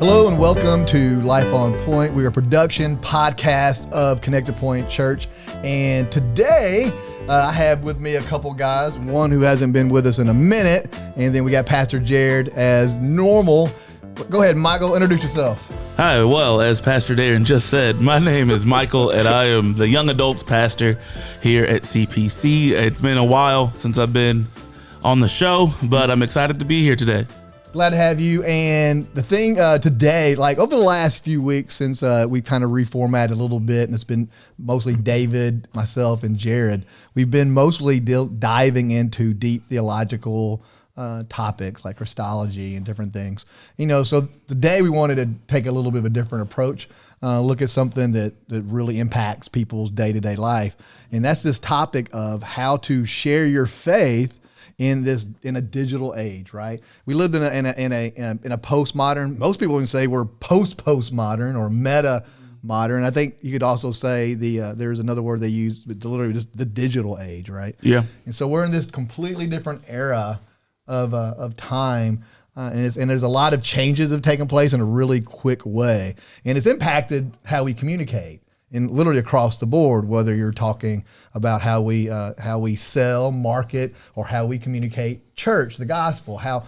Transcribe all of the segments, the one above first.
Hello and welcome to Life on Point. We are a production podcast of Connected Point Church. And today I have with me a couple guys, one who hasn't been with us in a minute. And then we got Pastor Jared as normal. Go ahead, Michael, introduce yourself. Hi, well, as Pastor Darren just said, my name is Michael and I am the young adults pastor here at CPC. It's been a while since I've been on the show, but I'm excited to be here today. Glad to have you. And the thing today, like over the last few weeks since we kind of reformatted a little bit, and it's been mostly David, myself, and Jared, we've been mostly diving into deep theological topics like Christology and different things. You know, so today we wanted to take a little bit of a different approach, look at something that really impacts people's day-to-day life. And that's this topic of how to share your faith in a digital age, right? We lived in a postmodern. Most people would say we're postmodern or meta modern. I think you could also say there's another word they use, but literally just the digital age, right? Yeah. And so we're in this completely different era of time, and there's a lot of changes that have taken place in a really quick way, and it's impacted how we communicate. And literally across the board, whether you're talking about how we sell, market, or how we communicate church, the gospel, how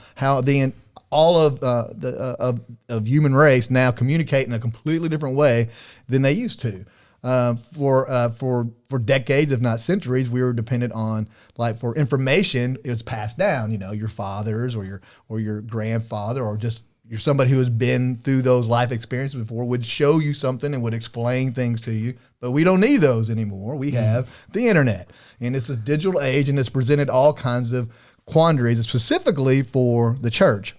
all of human race now communicate in a completely different way than they used to. For decades, if not centuries, we were dependent on, like, for information, it was passed down. You know, your fathers or your grandfather or just you're somebody who has been through those life experiences before would show you something and would explain things to you. But we don't need those anymore. We have the internet, and it's this digital age, and it's presented all kinds of quandaries, specifically for the church.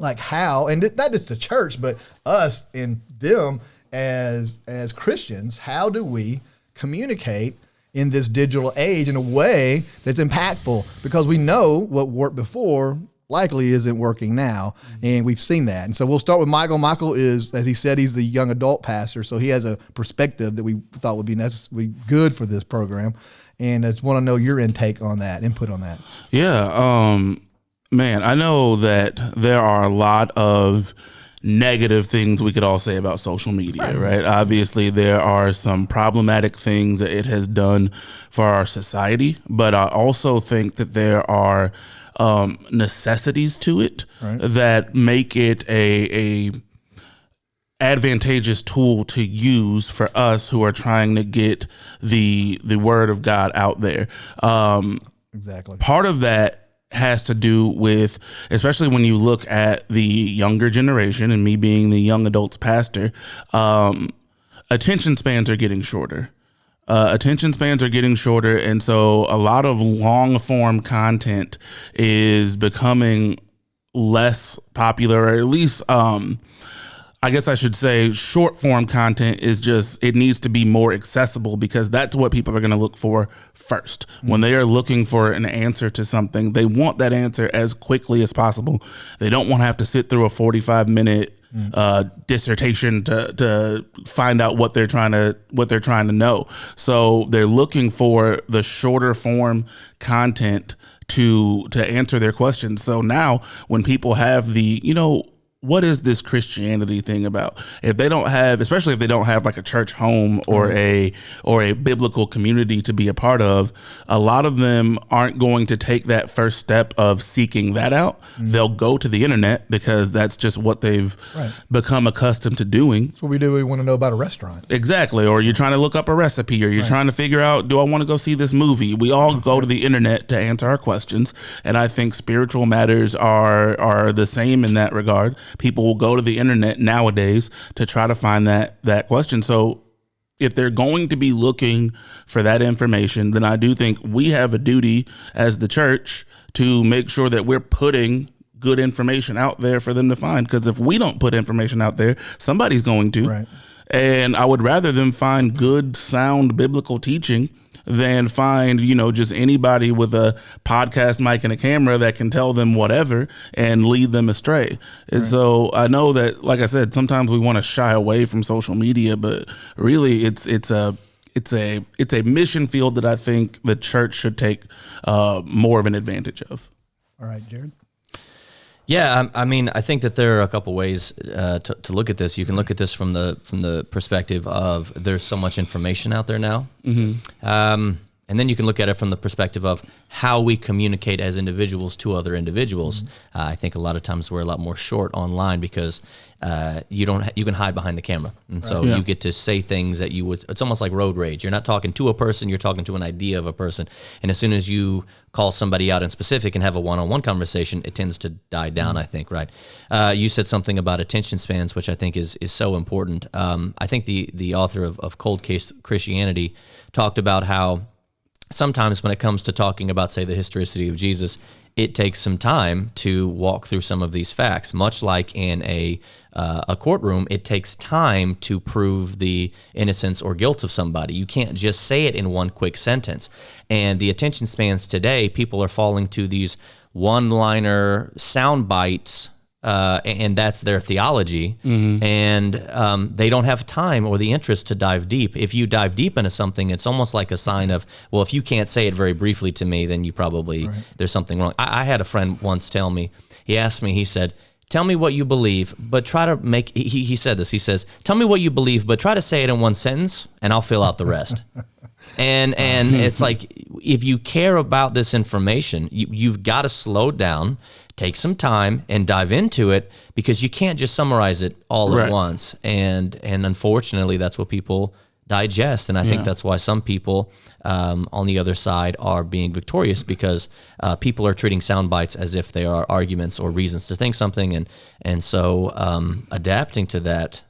Like how, and not just the church, but us and them as Christians, how do we communicate in this digital age in a way that's impactful? Because we know what worked before likely isn't working now, and we've seen that. And so we'll start with Michael. Michael is, as he said, he's the young adult pastor, so he has a perspective that we thought would be necessary, good for this program, and I just want to know your input on that. Yeah, man, I know that there are a lot of negative things we could all say about social media, right? Obviously, there are some problematic things that it has done for our society, but I also think that there are necessities to it that make it a advantageous tool to use for us who are trying to get the word of God out there. Exactly. Part of that has to do with, especially when you look at the younger generation and me being the young adults pastor, attention spans are getting shorter. And so a lot of long form content is becoming less popular, or at least I guess I should say short form content is just, it needs to be more accessible, because that's what people are going to look for first. When they are looking for an answer to something, they want that answer as quickly as possible. They don't want to have to sit through a 45-minute dissertation to find out what they're trying to know. So they're looking for the shorter form content to answer their questions. So now when people have what is this Christianity thing about? If they don't have, especially if they don't have like a church home or a biblical community to be a part of, a lot of them aren't going to take that first step of seeking that out. They'll go to the internet because that's just what they've become accustomed to doing. That's what we do. We want to know about a restaurant. Exactly. Or you're trying to look up a recipe, or you're trying to figure out, do I want to go see this movie? We all go to the internet to answer our questions. And I think spiritual matters are the same in that regard. People will go to the internet nowadays to try to find that question. So if they're going to be looking for that information, then I do think we have a duty as the church to make sure that we're putting good information out there for them to find. Because if we don't put information out there, somebody's going to. Right. And I would rather them find good, sound biblical teaching than find, just anybody with a podcast mic and a camera that can tell them whatever and lead them astray. And so I know that, like I said, sometimes we want to shy away from social media, but really it's a mission field that I think the church should take more of an advantage of. All right, Jared. Yeah, I mean, I think that there are a couple ways to look at this. You can look at this from the perspective of there's so much information out there now, and then you can look at it from the perspective of how we communicate as individuals to other individuals. I think a lot of times we're a lot more short online because you can hide behind the camera, and so you get to say things that you would. It's almost like road rage. You're not talking to a person; you're talking to an idea of a person. And as soon as you call somebody out in specific and have a one-on-one conversation, it tends to die down. I think, right? You said something about attention spans, which I think is so important. I think the author of Cold Case Christianity talked about how sometimes when it comes to talking about, say, the historicity of Jesus, it takes some time to walk through some of these facts. Much like in a courtroom, it takes time to prove the innocence or guilt of somebody. You can't just say it in one quick sentence. And the attention spans today, people are falling to these one-liner sound bites, and that's their theology, and they don't have time or the interest to dive deep. If you dive deep into something, it's almost like a sign of, well, if you can't say it very briefly to me, then you probably, there's something wrong. I had a friend once tell me, he asked me, he said, tell me what you believe, but try to make, he said this, he says, tell me what you believe, but try to say it in one sentence, and I'll fill out the rest. And it's like, if you care about this information, you've got to slow down, take some time, and dive into it, because you can't just summarize it all at once. And unfortunately, that's what people digest. And I think that's why some people on the other side are being victorious, because people are treating sound bites as if they are arguments or reasons to think something. And so adapting to that,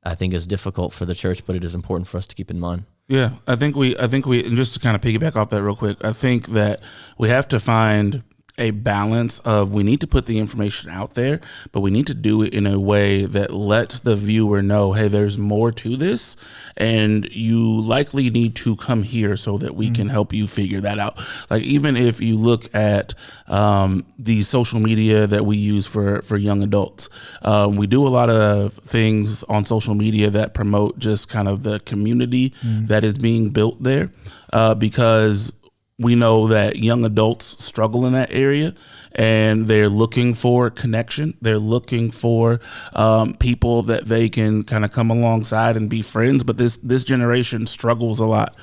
I think, is difficult for the church, but it is important for us to keep in mind. Yeah, I think we, and just to kind of piggyback off that real quick, I think that we have to find a balance of, we need to put the information out there, but we need to do it in a way that lets the viewer know, hey, there's more to this, and you likely need to come here so that we can help you figure that out. Like, even if you look at the social media that we use for young adults, we do a lot of things on social media that promote just kind of the community that is being built there, because we know that young adults struggle in that area, and they're looking for connection. They're looking for people that they can kind of come alongside and be friends. But this generation struggles a lot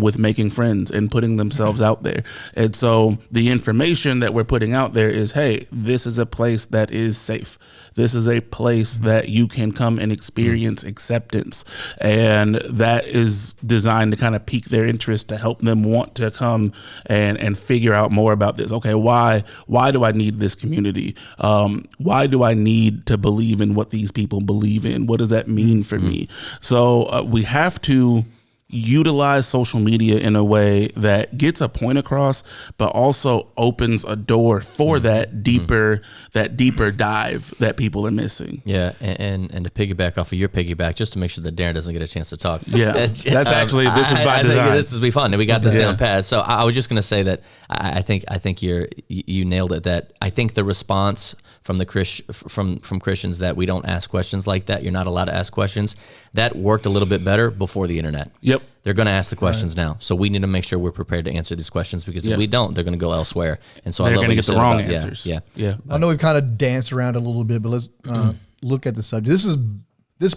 with making friends and putting themselves out there. And so the information that we're putting out there is, hey, this is a place that is safe. This is a place that you can come and experience acceptance. And that is designed to kind of pique their interest, to help them want to come and figure out more about this. Okay, why do I need this community? Why do I need to believe in what these people believe in? What does that mean for me? So we have to utilize social media in a way that gets a point across, but also opens a door for that deeper dive that people are missing. Yeah, and to piggyback off of your piggyback, just to make sure that Darren doesn't get a chance to talk. Yeah, that's actually, this is by design. This will be fun, and we got this down pat. So I was just going to say that I think you nailed it. That I think the response from from Christians that we don't ask questions like that, you're not allowed to ask questions, that worked a little bit better before the internet. Yep. They're going to ask the questions now. So we need to make sure we're prepared to answer these questions, because if we don't, they're going to go elsewhere. And so they're going to get the wrong answers. Yeah. I know we've kind of danced around a little bit, but let's look at the subject. This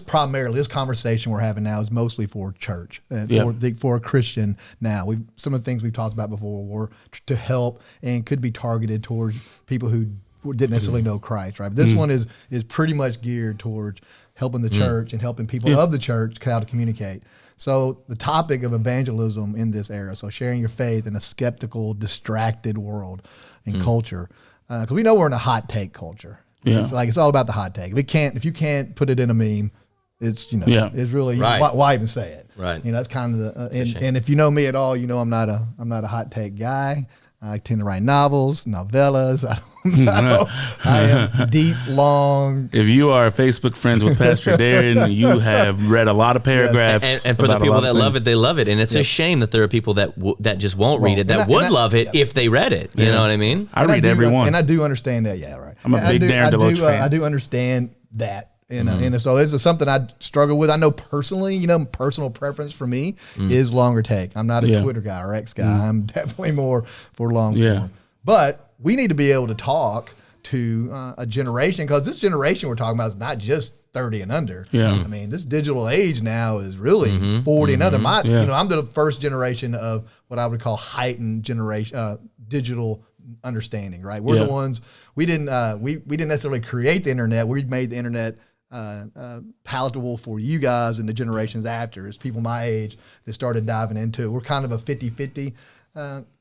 conversation we're having now is mostly for church and for a Christian now. Some of the things we've talked about before were to help and could be targeted towards people who didn't necessarily know Christ, right? But this one is pretty much geared towards helping the church and helping people of the church how to communicate. So the topic of evangelism in this era, so sharing your faith in a skeptical, distracted world and culture, because we know we're in a hot take culture. Yeah. It's all about the hot take. If you can't put it in a meme, it's it's really why even say it? Right. That's kind of the and if you know me at all, I'm not a hot take guy. I tend to write novels, novellas. I am deep, long. If you are Facebook friends with Pastor Darren, you have read a lot of paragraphs. And for the people that love it, they love it. And it's a shame that there are people that just won't read it, that would love it if they read it. You know what I mean? I read every one. And I do understand that. Yeah, right. I'm a big Darren DeLoach fan. I do understand that. And so it's something I struggle with. I know personally, personal preference for me is longer take. I'm not a Twitter guy or X guy. I'm definitely more for long form. But we need to be able to talk to a generation, because this generation we're talking about is not just 30 and under. Yeah. I mean, this digital age now is really 40 and under. I'm the first generation of what I would call heightened generation digital understanding, right? We're the ones, we didn't necessarily create the internet. We made the internet palatable for you guys and the generations after. It's people my age that started diving into it. We're kind of a 50-50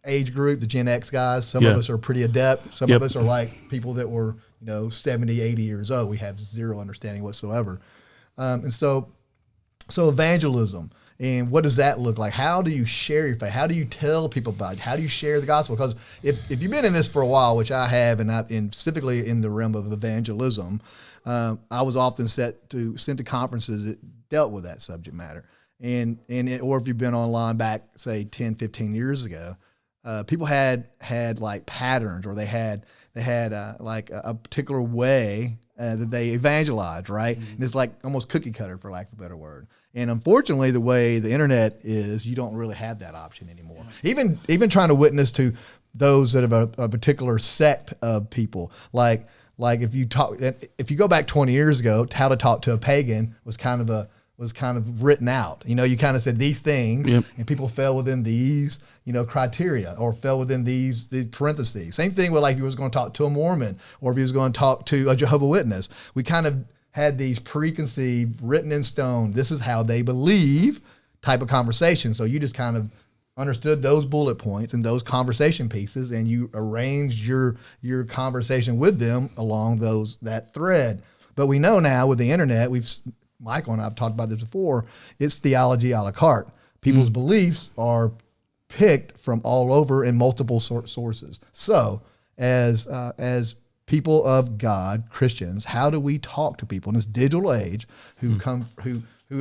age group, the Gen X guys. Some of us are pretty adept. Some of us are like people that were 70, 80 years old. We have zero understanding whatsoever. And so evangelism, and what does that look like? How do you share your faith? How do you tell people about it? How do you share the gospel? Because if you've been in this for a while, which I have, and specifically in the realm of evangelism, I was often sent to conferences that dealt with that subject matter. Or if you've been online back, say 10, 15 years ago, people had like patterns, or they had like a particular way that they evangelized, right? Mm-hmm. And it's like almost cookie cutter, for lack of a better word. And unfortunately, the way the internet is, you don't really have that option anymore. Yeah. Even trying to witness to those that have a particular sect of people, like if you go back 20 years ago, how to talk to a pagan was kind of written out. You kind of said these things, and people fell within these, criteria, or fell within these parentheses. Same thing with, like, if you was going to talk to a Mormon, or if you was going to talk to a Jehovah's Witness. We kind of had these preconceived, written in stone, this is how they believe type of conversation. So you just kind of understood those bullet points and those conversation pieces, and you arranged your conversation with them along that thread. But we know now with the internet, Michael and I have talked about this before, it's theology a la carte. People's beliefs are picked from all over in multiple sources. So as people of God, Christians, how do we talk to people in this digital age who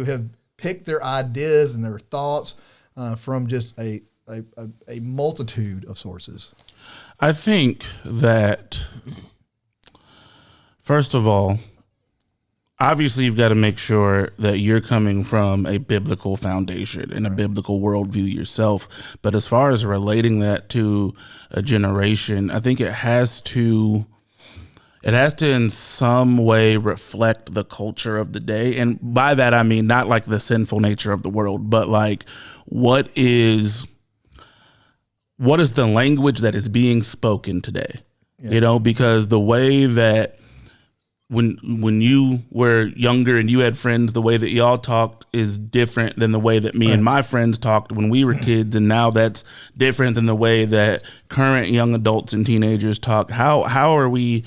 have picked their ideas and their thoughts from just a multitude of sources? I think that, first of all, obviously you've got to make sure that you're coming from a biblical foundation and a biblical worldview yourself. But as far as relating that to a generation, I think it has to in some way reflect the culture of the day. And by that, I mean, not like the sinful nature of the world, but like what is the language that is being spoken today? Yeah. Because the way that when you were younger and you had friends, the way that y'all talked is different than the way that me and my friends talked when we were kids. And now that's different than the way that current young adults and teenagers talk. How are we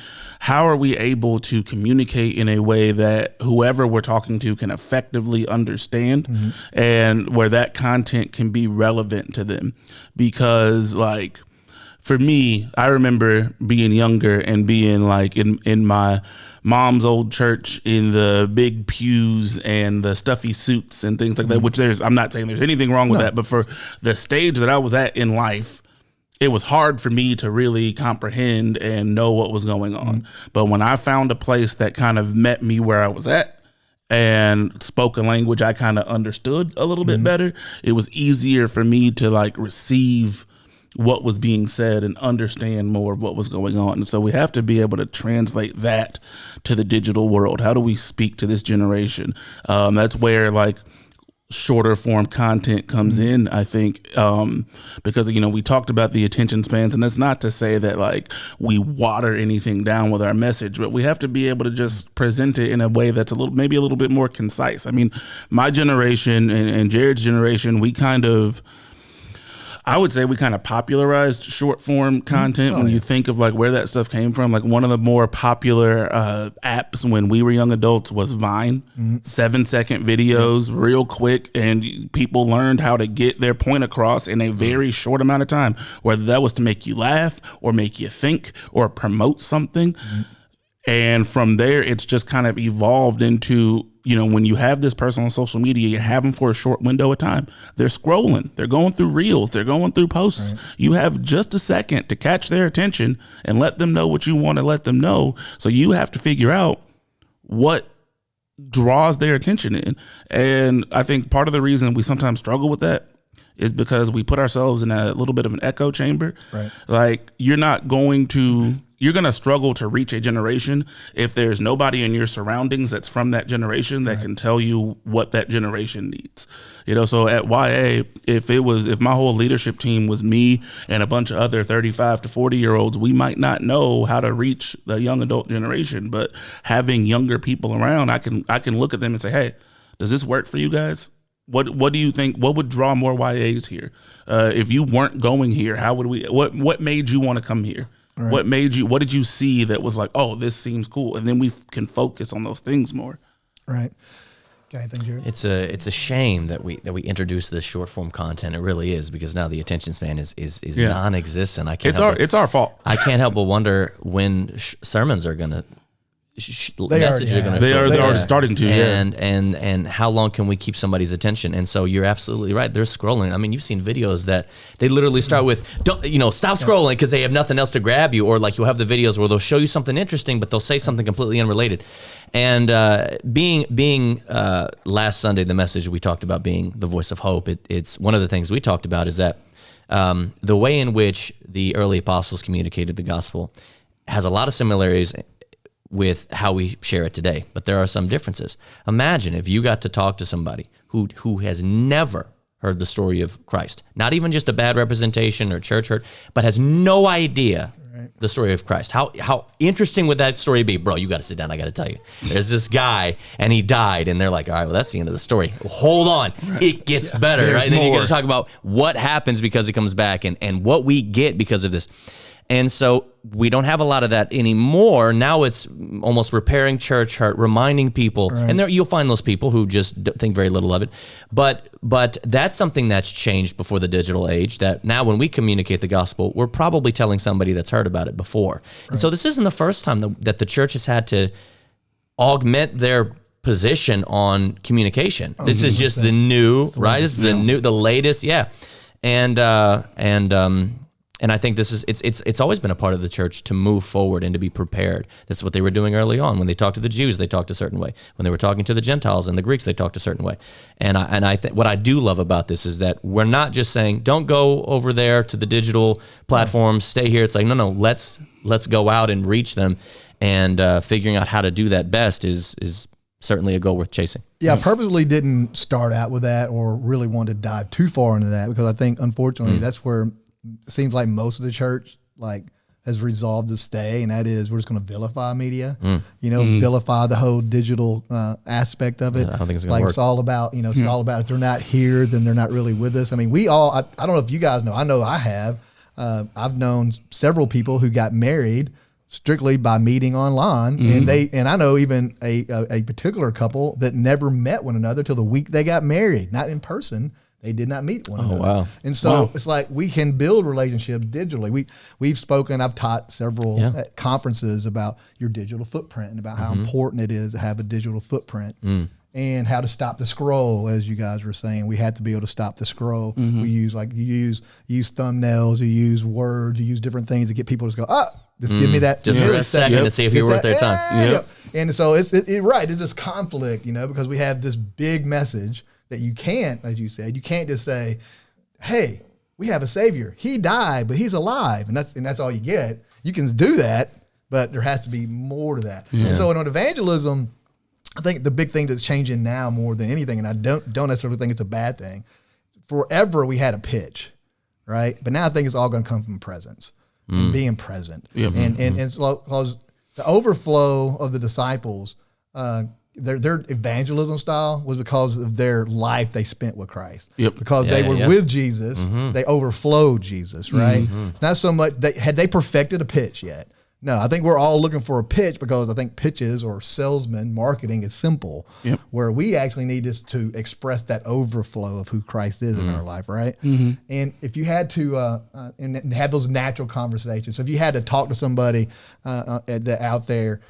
able to communicate in a way that whoever we're talking to can effectively understand, and where that content can be relevant to them? Because, like, for me, I remember being younger and being like in my mom's old church in the big pews and the stuffy suits and things like that, which I'm not saying there's anything wrong with that, but for the stage that I was at in life, it was hard for me to really comprehend and know what was going on. But when I found a place that kind of met me where I was at and spoke a language I kind of understood a little bit better, it was easier for me to like receive what was being said and understand more of what was going on. And so we have to be able to translate that to the digital world. How do we speak to this generation? That's where like shorter form content comes in, I think, because, we talked about the attention spans, and that's not to say that like we water anything down with our message, but we have to be able to just present it in a way that's maybe a little bit more concise. I mean, my generation and Jared's generation, I would say we kind of popularized short form content. When you think of like where that stuff came from, like one of the more popular apps when we were young adults was Vine. 7-second videos, real quick, and people learned how to get their point across in a very short amount of time, whether that was to make you laugh or make you think or promote something. And from there, it's just kind of evolved into, when you have this person on social media, you have them for a short window of time. They're scrolling. They're going through reels. They're going through posts. Right. You have just a second to catch their attention and let them know what you want to let them know. So you have to figure out what draws their attention in. And I think part of the reason we sometimes struggle with that is because we put ourselves in a little bit of an echo chamber. Right. Like, you're not going to you're going to struggle to reach a generation if there's nobody in your surroundings that's from that generation that can tell you what that generation needs. So at YA, if my whole leadership team was me and a bunch of other 35 to 40-year-olds, we might not know how to reach the young adult generation. But having younger people around, I can look at them and say, hey, does this work for you guys? What do you think? What would draw more YAs here? If you weren't going here, how would we? What made you want to come here? Right. What did you see that was like, oh, this seems cool? And then we can focus on those things more. Right. Okay, thank you. It's a shame that we introduce this short form content. It really is, because now the attention span is non-existent. It's our fault. I can't help but wonder when sermons are going to. They are already starting to, and how long can we keep somebody's attention? And so you're absolutely right. They're scrolling. I mean, you've seen videos that they literally start with, stop scrolling, because they have nothing else to grab you, or like you'll have the videos where they'll show you something interesting, but they'll say something completely unrelated. And being last Sunday, the message we talked about being the voice of hope. It's one of the things we talked about is that the way in which the early apostles communicated the gospel has a lot of similarities with how we share it today, but there are some differences. Imagine if you got to talk to somebody who has never heard the story of Christ, not even just a bad representation or church hurt, but has no idea the story of Christ. How interesting would that story be? Bro, you got to sit down. I got to tell you. There's this guy, and he died, and they're like, all right, well, that's the end of the story. Hold on. It gets better, right? And then you got to talk about what happens because he comes back and what we get because of this. And so we don't have a lot of that anymore. Now it's almost repairing church hurt, reminding people, and there you'll find those people who just think very little of it. But that's something that's changed before the digital age, that now when we communicate the gospel, we're probably telling somebody that's heard about it before. Right. And so this isn't the first time that the church has had to augment their position on communication. This is just the new, right? This is the latest, And I think this is it's always been a part of the church to move forward and to be prepared. That's what they were doing early on. When they talked to the Jews, they talked a certain way. When they were talking to the Gentiles and the Greeks, they talked a certain way. And I think what I do love about this is that we're not just saying, don't go over there to the digital platforms, stay here. It's like, no, let's go out and reach them. And figuring out how to do that best is certainly a goal worth chasing. Yeah, I purposely didn't start out with that or really want to dive too far into that, because I think, unfortunately, that's where it seems like most of the church has resolved to stay, and that is we're just going to vilify media, vilify the whole digital aspect of it. I don't think it's going to work. It's all about, it's all about if they're not here, then they're not really with us. I mean, I don't know if you guys know, I know I have. I've known several people who got married strictly by meeting online, and I know even a particular couple that never met one another till the week they got married, not in person. They did not meet one another. Wow. And so it's like we can build relationships digitally. We've spoken, I've taught several conferences about your digital footprint and about how important it is to have a digital footprint and how to stop the scroll, as you guys were saying. We had to be able to stop the scroll. We use you use thumbnails, you use words, you use different things to get people to go, just give me that. Just for a second to see if you're worth their time. Yep. And so it's this conflict, because we have this big message that you can't, as you said, you can't just say, hey, we have a savior. He died, but he's alive. And that's all you get. You can do that, but there has to be more to that. Yeah. And so on evangelism, I think the big thing that's changing now more than anything, and I don't necessarily think it's a bad thing, forever we had a pitch, right? But now I think it's all going to come from presence and being present. Yep. And it's because the overflow of the disciples, their evangelism style was because of their life they spent with Christ. Yep. Because they were with Jesus, they overflowed Jesus, right? Not so much, had they perfected a pitch yet? No, I think we're all looking for a pitch because I think pitches or salesman marketing is simple, where we actually need to express that overflow of who Christ is in our life, right? And if you had to and have those natural conversations, so if you had to talk to somebody out there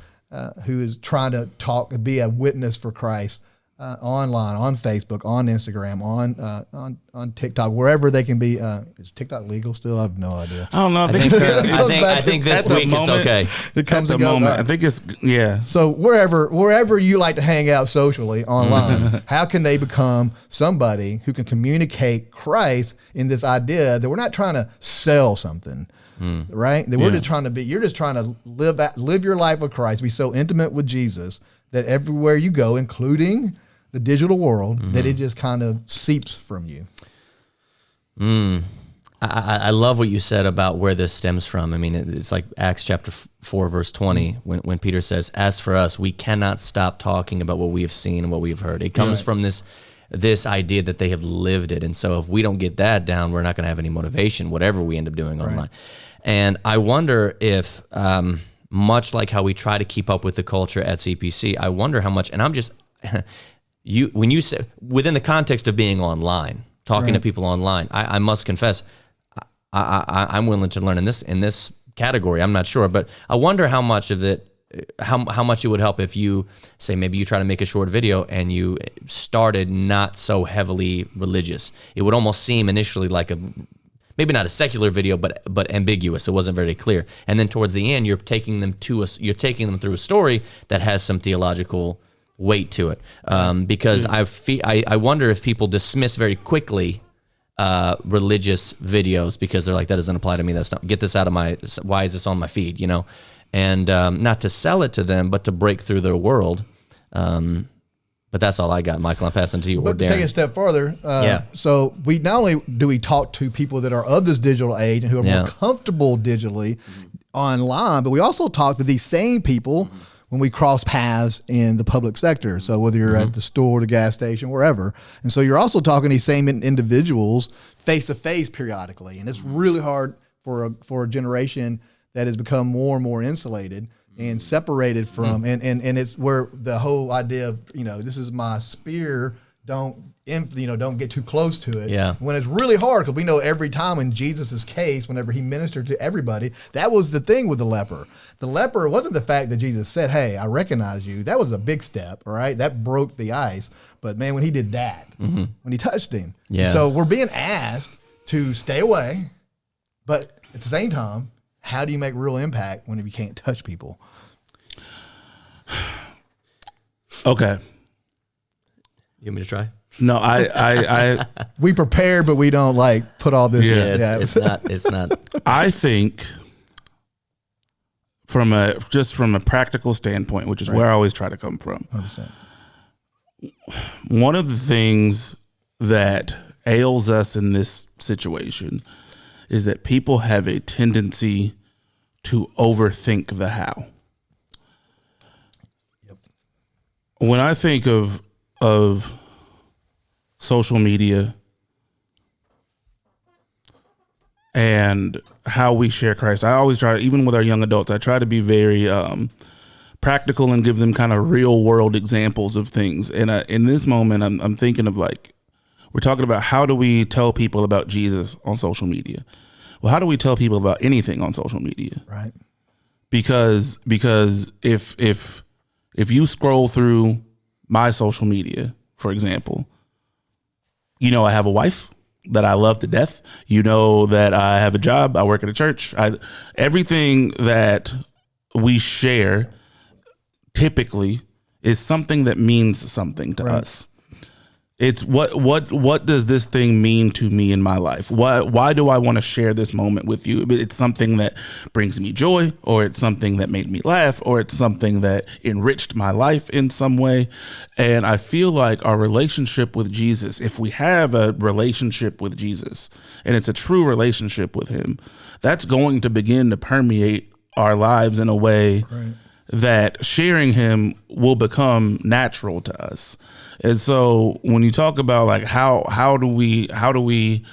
who is trying to be a witness for Christ online, on Facebook, on Instagram, on TikTok, wherever they can be. Is TikTok legal still? I have no idea. I don't know. I think this week it's okay. It comes at the moment. I think it's So wherever you like to hang out socially online, how can they become somebody who can communicate Christ in this idea that we're not trying to sell something? right? That we're just trying to you're just trying to live your life with Christ, be so intimate with Jesus that everywhere you go, including the digital world, that it just kind of seeps from you. I love what you said about where this stems from. I mean, it's like Acts chapter 4, verse 20, when Peter says, as for us, we cannot stop talking about what we have seen and what we have heard. It comes from this idea that they have lived it. And so if we don't get that down, we're not going to have any motivation, whatever we end up doing online. And I wonder if, much like how we try to keep up with the culture at CPC, I wonder how much, and I'm just, when you say, within the context of being online, talking to people online, I must confess, I'm willing to learn in this category. I'm not sure, but I wonder how much of it, how much it would help if you say maybe you try to make a short video and you started not so heavily religious. It would almost seem initially like maybe not a secular video, but ambiguous. It wasn't very clear. And then towards the end, you're taking them through a story that has some theological weight to it. Because I wonder if people dismiss very quickly religious videos because they're like, that doesn't apply to me. That's not, get this out of why is this on my feed, you know? And not to sell it to them, but to break through their world. But that's all I got, Michael. I'm passing to you. But to take it a step further, so we not only do we talk to people that are of this digital age and who are more comfortable digitally online, but we also talk to these same people when we cross paths in the public sector. So whether you're at the store, the gas station, wherever. And so you're also talking to these same individuals face to face periodically. And it's really hard for a generation that has become more and more insulated and separated from, and it's where the whole idea of, this is my spear, don't get too close to it. Yeah. When it's really hard, because we know every time in Jesus's case, whenever he ministered to everybody, that was the thing with the leper. The leper wasn't the fact that Jesus said, hey, I recognize you. That was a big step, all right? That broke the ice. But man, when he did that, when he touched him. Yeah. So we're being asked to stay away, but at the same time, how do you make real impact when you can't touch people? Okay. You want me to try? No, I we prepare, but we don't put all this. Yeah, it's not. I think from a practical standpoint, which is where I always try to come from. 100%. One of the things that ails us in this situation is that people have a tendency to overthink the how. Yep. When I think of social media and how we share Christ, I always try, even with our young adults, I try to be very practical and give them kind of real world examples of things. And in this moment, I'm thinking of we're talking about how do we tell people about Jesus on social media? Well, how do we tell people about anything on social media? Right. Because if you scroll through my social media, for example, I have a wife that I love to death. That I have a job. I work at a church. Everything that we share typically is something that means something to us. It's what does this thing mean to me in my life? Why do I want to share this moment with you? It's something that brings me joy, or it's something that made me laugh, or it's something that enriched my life in some way. And I feel like our relationship with Jesus, if we have a relationship with Jesus and it's a true relationship with him, that's going to begin to permeate our lives in a way that sharing him will become natural to us. And so when you talk about how do we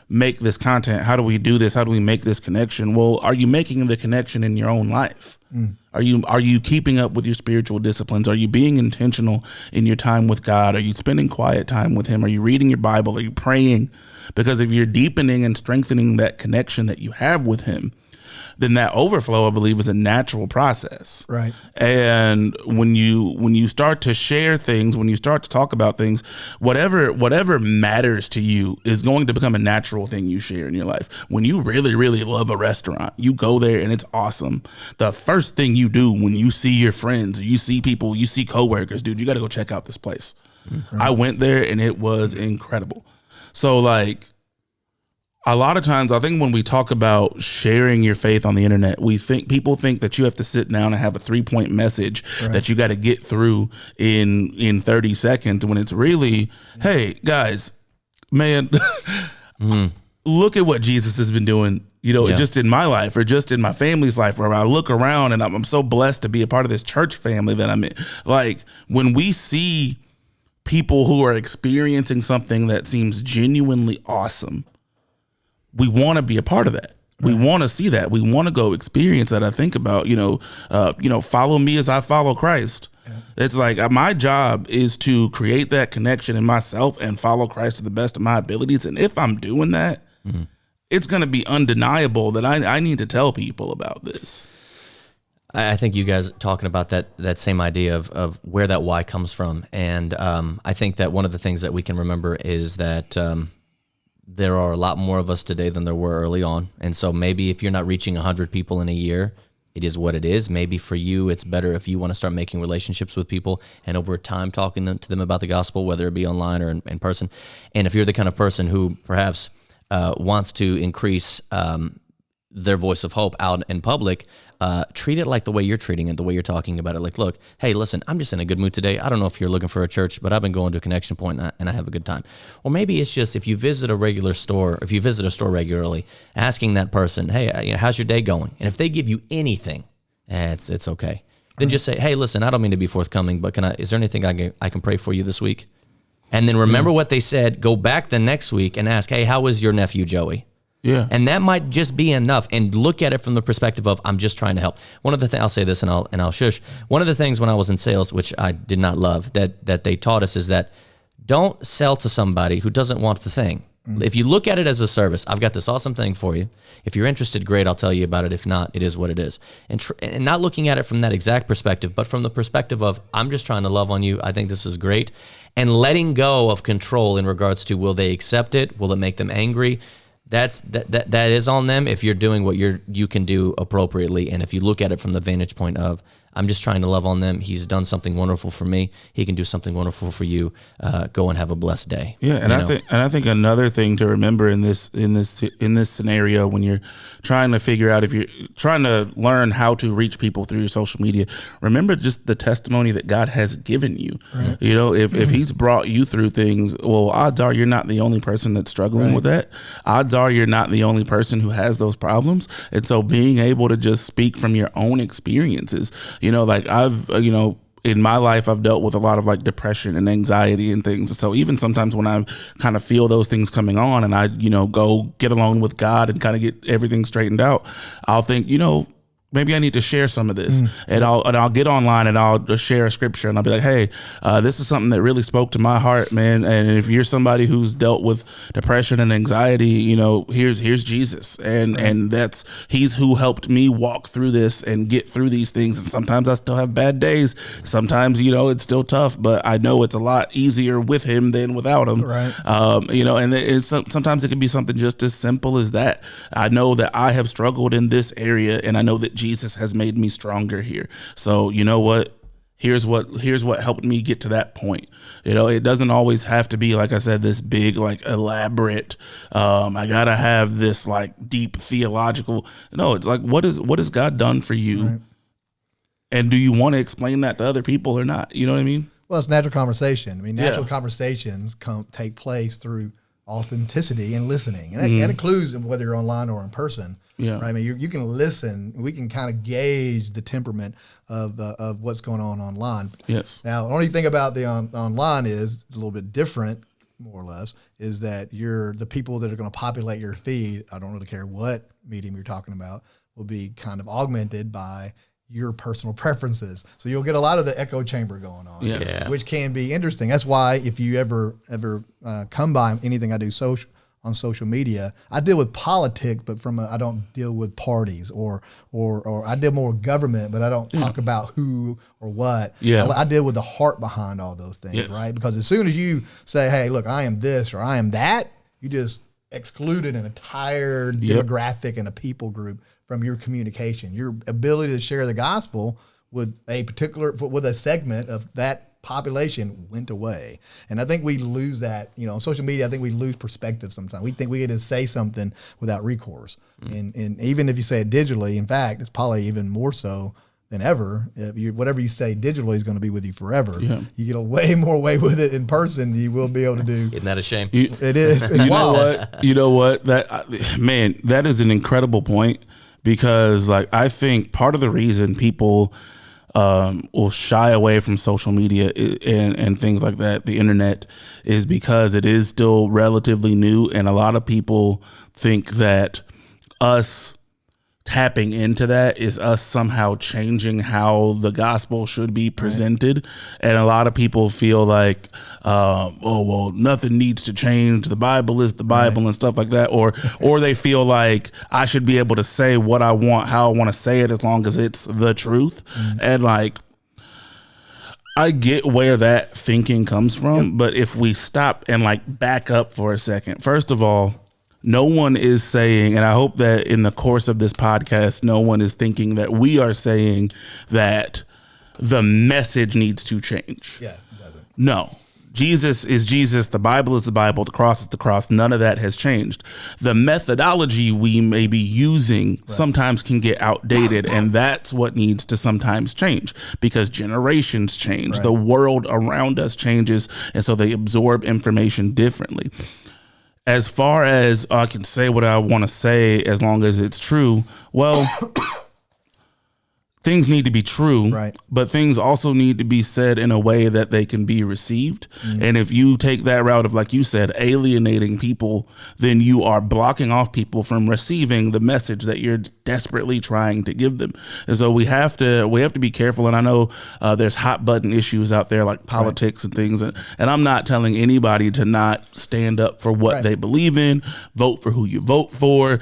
make this content? How do we do this? How do we make this connection? Well, are you making the connection in your own life? Are you keeping up with your spiritual disciplines? Are you being intentional in your time with God? Are you spending quiet time with him? Are you reading your Bible? Are you praying? Because if you're deepening and strengthening that connection that you have with him, then that overflow, I believe, is a natural process. Right. And when you start to share things, when you start to talk about things, whatever matters to you is going to become a natural thing you share in your life. When you really, really love a restaurant, you go there and it's awesome. The first thing you do when you see your friends, or you see people, you see coworkers, dude, you got to go check out this place. I went there and it was incredible. So a lot of times, I think when we talk about sharing your faith on the internet, people think that you have to sit down and have a 3-point message that you got to get through in 30 seconds. When it's really, hey guys, man, look at what Jesus has been doing. Just in my life or just in my family's life, where I look around and I'm so blessed to be a part of this church family that I'm in. Like when we see people who are experiencing something that seems genuinely awesome, we want to be a part of that. We want to see that. We want to go experience that. I think about, follow me as I follow Christ. Yeah. It's like my job is to create that connection in myself and follow Christ to the best of my abilities. And if I'm doing that, it's going to be undeniable that I need to tell people about this. I think you guys talking about that same idea of where that why comes from. And I think that one of the things that we can remember is that there are a lot more of us today than there were early on. And so maybe if you're not reaching 100 people in a year, it is what it is. Maybe for you, it's better if you want to start making relationships with people and over time talking to them about the gospel, whether it be online or in person. And if you're the kind of person who perhaps wants to increase their voice of hope out in public, treat it like the way you're treating it, the way you're talking about it. Like, look, hey, listen, I'm just in a good mood today. I don't know if you're looking for a church, but I've been going to a connection point and I have a good time. Or maybe it's just if you visit a regular store, if you visit a store regularly, asking that person, hey, how's your day going? And if they give you anything, it's okay. Then just say, hey, listen, I don't mean to be forthcoming, but is there anything I can pray for you this week? And then remember what they said, go back the next week and ask, hey, how was your nephew Joey? Yeah. And that might just be enough. And look at it from the perspective of, I'm just trying to help. One of the things, I'll say this and I'll shush. One of the things when I was in sales, which I did not love, that they taught us is that don't sell to somebody who doesn't want the thing. If you look at it as a service, I've got this awesome thing for you. If you're interested, great, I'll tell you about it. If not, it is what it is. And not looking at it from that exact perspective, but from the perspective of, I'm just trying to love on you. I think this is great. And letting go of control in regards to, will they accept it? Will it make them angry? That is on them if you're doing what you can do appropriately. And if you look at it from the vantage point of, I'm just trying to love on them. He's done something wonderful for me. He can do something wonderful for you. Go and have a blessed day. Yeah, and I think another thing to remember in this scenario, when you're trying to figure out, if you're trying to learn how to reach people through your social media, remember just the testimony that God has given you. Right. If He's brought you through things, well, odds are you're not the only person that's struggling with that. Odds are you're not the only person who has those problems. And so being able to just speak from your own experiences. Like I've, in my life, I've dealt with a lot of like depression and anxiety and things. So even sometimes when I kind of feel those things coming on and I, go get alone with God and kind of get everything straightened out, I'll think, maybe I need to share some of this, and I'll get online and I'll just share a scripture and I'll be like, hey, this is something that really spoke to my heart, man. And if you're somebody who's dealt with depression and anxiety, here's Jesus, and He's who helped me walk through this and get through these things. And sometimes I still have bad days. Sometimes it's still tough, but I know it's a lot easier with Him than without Him. Right. And sometimes it can be something just as simple as that. I know that I have struggled in this area, and I know that Jesus has made me stronger here. So you know what? Here's what helped me get to that point. It doesn't always have to be, like I said, this big, like elaborate, I gotta have this like deep theological. No, it's like, what has God done for you? Right. And do you want to explain that to other people or not? You know what I mean? Well, it's natural conversation. Natural conversations take place through authenticity and listening. And that includes whether you're online or in person. Yeah, right? You can listen. We can kind of gauge the temperament of what's going on online. Yes. Now, the only thing about the online is a little bit different, more or less, is that the people that are going to populate your feed, I don't really care what medium you're talking about, will be kind of augmented by your personal preferences. So you'll get a lot of the echo chamber going on, which can be interesting. That's why if you ever come by anything I do on social media, I deal with politics, but I don't deal with parties or I deal more with government, but I don't talk about who or what. Yeah. I deal with the heart behind all those things, right? Because as soon as you say, hey, look, I am this or I am that, you just excluded an entire demographic and a people group from your communication. Your ability to share the gospel with a segment of that population went away. And I think we lose that, on social media. I think we lose perspective sometimes. We think we get to say something without recourse. And even if you say it digitally, in fact, it's probably even more so than ever. Whatever you say digitally is going to be with you forever. Yeah. You get a way more away with it in person than you will be able to do. Isn't that a shame? It is. You know what? You know what? That is an incredible point, because I think part of the reason people will shy away from social media and things like that, the internet, is because it is still relatively new, and a lot of people think that us tapping into that is us somehow changing how the gospel should be presented. Right. And a lot of people feel like, nothing needs to change. The Bible is the Bible, right, and stuff like that. Or they feel like I should be able to say what I want, how I want to say it, as long as it's the truth. Mm-hmm. And I get where that thinking comes from. Yep. But if we stop and back up for a second, first of all, no one is saying, and I hope that in the course of this podcast, no one is thinking that we are saying that the message needs to change. Yeah, it doesn't. No. Jesus is Jesus. The Bible is the Bible. The cross is the cross. None of that has changed. The methodology we may be using sometimes can get outdated, and that's what needs to sometimes change, because generations change. Right. The world around us changes, and so they absorb information differently. As far as I can say what I want to say as long as it's true, well, things need to be true, right, but things also need to be said in a way that they can be received. Mm-hmm. And if you take that route of, like you said, alienating people, then you are blocking off people from receiving the message that you're desperately trying to give them. And so we have to be careful. And I know there's hot button issues out there like politics, right, and things. And I'm not telling anybody to not stand up for what, right, they believe in, vote for who you vote for,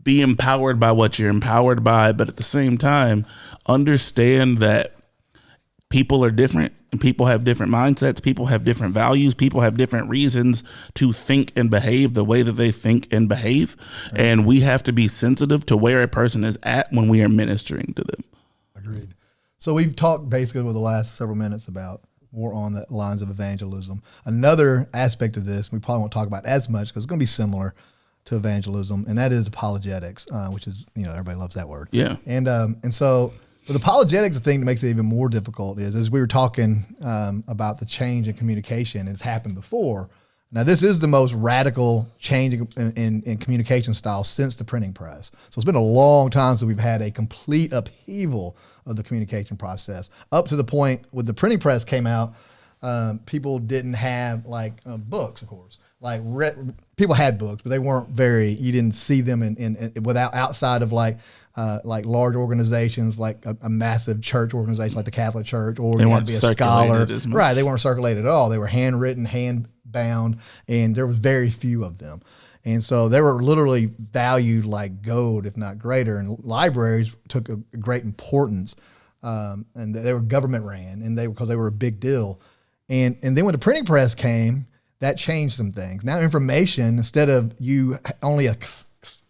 be empowered by what you're empowered by. But at the same time, understand that people are different, and people have different mindsets. People have different values. People have different reasons to think and behave the way that they think and behave. Right. And we have to be sensitive to where a person is at when we are ministering to them. Agreed. So we've talked basically over the last several minutes about more on the lines of evangelism. Another aspect of this we probably won't talk about as much because it's going to be similar to evangelism, and that is apologetics, which is, everybody loves that word. Yeah. And so with apologetics, the thing that makes it even more difficult is, as we were talking about the change in communication, it's happened before. Now, this is the most radical change in communication style since the printing press. So it's been a long time since we've had a complete upheaval of the communication process, up to the point when the printing press came out, people didn't have books, of course. People had books, but they weren't you didn't see them in without outside of large organizations, like a massive church organization like the Catholic Church, or you had to be a scholar. Right, they weren't circulated at all. They were handwritten, hand bound, and there was very few of them. And so they were literally valued like gold, if not greater. And libraries took a great importance, and they were government ran, and because they were a big deal. And then when the printing press came, that changed some things. Now information, instead of you only a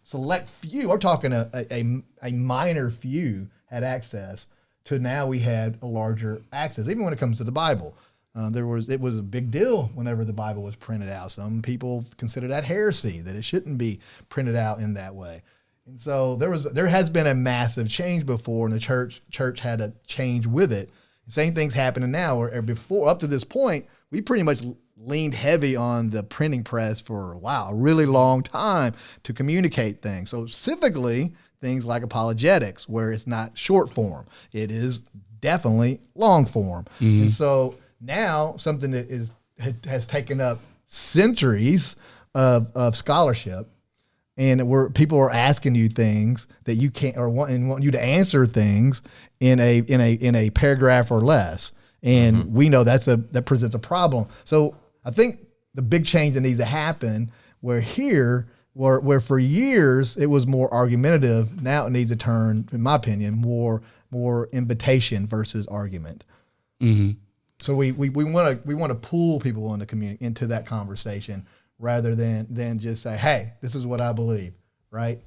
select few, we're talking a minor few had access to, now we had a larger access. Even when it comes to the Bible, it was a big deal whenever the Bible was printed out. Some people consider that heresy, that it shouldn't be printed out in that way. And so there has been a massive change before, and the church had to change with it. The same thing's happening now, where before, up to this point, we pretty much leaned heavy on the printing press for a really long time to communicate things. So specifically things like apologetics, where it's not short form, it is definitely long form. Mm-hmm. And so now something that has taken up centuries of scholarship, and where people are asking you things that you can't, or want you to answer things in a paragraph or less. And mm-hmm. we know that presents a problem. So I think the big change that needs to happen, where for years it was more argumentative, now it needs to turn, in my opinion, more invitation versus argument. Mm-hmm. So we want to pull people into that conversation, rather than just say, hey, this is what I believe, right?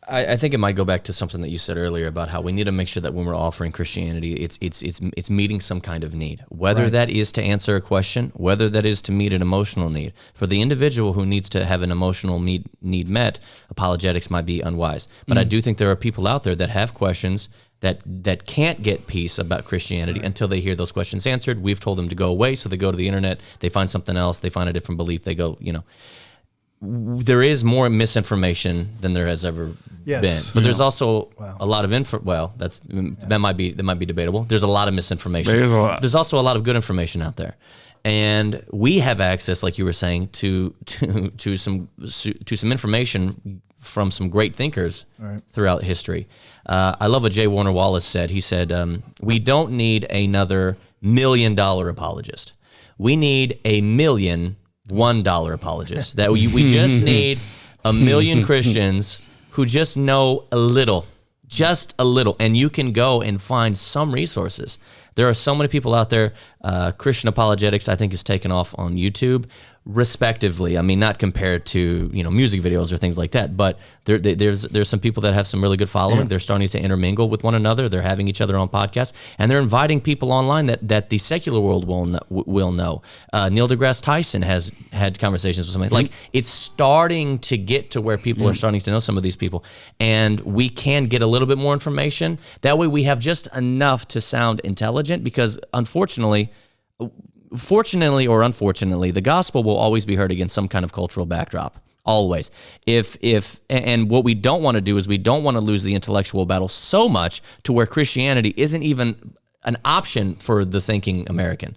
I think it might go back to something that you said earlier about how we need to make sure that when we're offering Christianity, it's meeting some kind of need, whether that is to answer a question, whether that is to meet an emotional need. For the individual who needs to have an emotional need met, apologetics might be unwise. But I do think there are people out there that have questions that can't get peace about Christianity until they hear those questions answered. We've told them to go away, so they go to the internet, they find something else, they find a different belief, they go, there is more misinformation than there has ever been, but there's also a lot of that might be debatable. There's a lot of misinformation. There's also a lot of good information out there, and we have access, like you were saying, to some information from some great thinkers throughout history. I love what J. Warner Wallace said. He said, "We don't need another $1 million apologist. We need a million $1 apologists. That we just need 1 million Christians who just know a little, and you can go and find some resources. There are so many people out there. Christian apologetics, I think, is taken off on YouTube, respectively. I mean, not compared to music videos or things like that, but there's some people that have some really good following. Yeah. They're starting to intermingle with one another. They're having each other on podcasts, and they're inviting people online that the secular world will know. Neil deGrasse Tyson has had conversations with somebody. Like, it's starting to get to where people are starting to know some of these people, and we can get a little bit more information. That way we have just enough to sound intelligent, because fortunately or unfortunately, the gospel will always be heard against some kind of cultural backdrop. Always. And what we don't want to do is we don't want to lose the intellectual battle so much to where Christianity isn't even an option for the thinking American.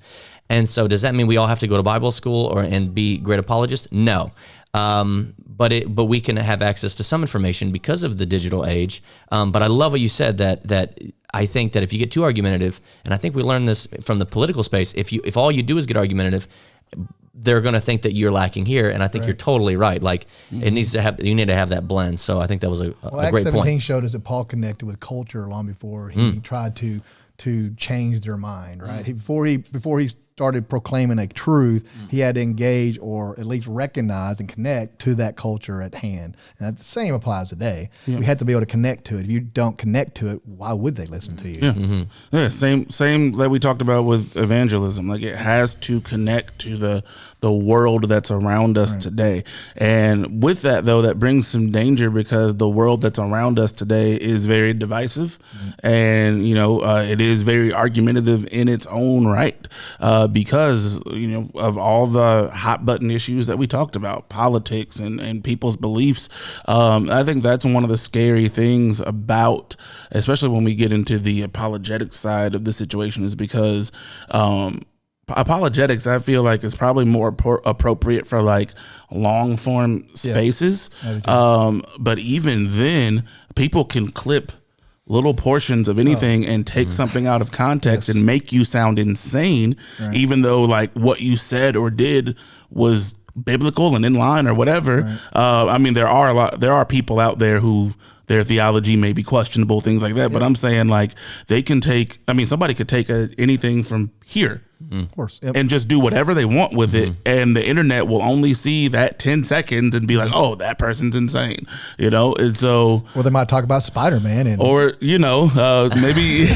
And so does that mean we all have to go to Bible school and be great apologists? No. But we can have access to some information because of the digital age. But I love what you said, that I think that if you get too argumentative, and I think we learned this from the political space, if all you do is get argumentative, they're going to think that you're lacking here, and I think you're totally right. Like, you need to have that blend. So I think that was a great point. Acts 17 showed us that Paul connected with culture long before he tried to change their mind. Right, before he started proclaiming a truth, he had to engage or at least recognize and connect to that culture at hand. And the same applies today. Yeah. We have to be able to connect to it. If you don't connect to it, why would they listen to you? Yeah, yeah. Same that we talked about with evangelism. Like, it has to connect to the world that's around us today. And with that, though, that brings some danger, because the world that's around us today is very divisive, and it is very argumentative in its own right. Because of all the hot button issues that we talked about, politics and people's beliefs. I think that's one of the scary things about, especially when we get into the apologetic side of the situation, is because apologetics, I feel like, is probably more appropriate for like long form spaces. But even then, people can clip little portions of anything and take something out of context and make you sound insane, even though like what you said or did was biblical and in line or whatever. I mean, there are people out there who their theology may be questionable, things like that. But I'm saying, like, somebody could take anything from here, of course, and just do whatever they want with it, and the internet will only see that 10 seconds and be like, "Oh, that person's insane," And so, or they might talk about Spider-Man, or maybe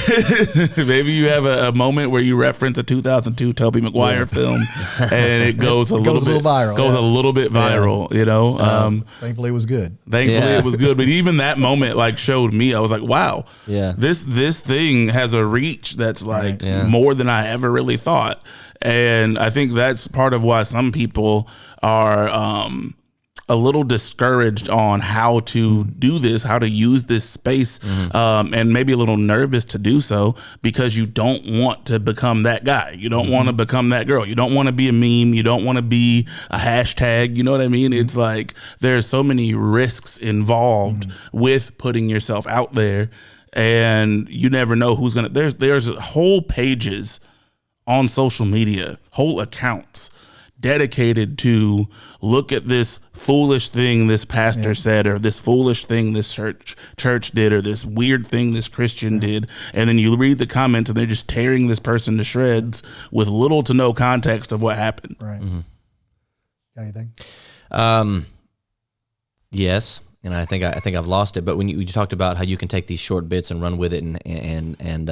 maybe you have a moment where you reference a 2002 Tobey Maguire film, and it goes a little bit viral. Thankfully, it was good. It was good, but even that moment like showed me, I was like, wow, this thing has a reach that's like more than I ever really thought. And I think that's part of why some people are a little discouraged on how to do this, how to use this space, and maybe a little nervous to do so, because you don't want to become that guy. You don't want to become that girl. You don't want to be a meme. You don't want to be a hashtag. You know what I mean? It's like there's so many risks involved with putting yourself out there, and you never know who's gonna. There's whole pages on social media, whole accounts dedicated to look at this foolish thing this pastor said, or this foolish thing this church did, or this weird thing this Christian did. And then you read the comments and they're just tearing this person to shreds with little to no context of what happened. Right. Got anything? Yes. and I think I've lost it. But when you talked about how you can take these short bits and run with it and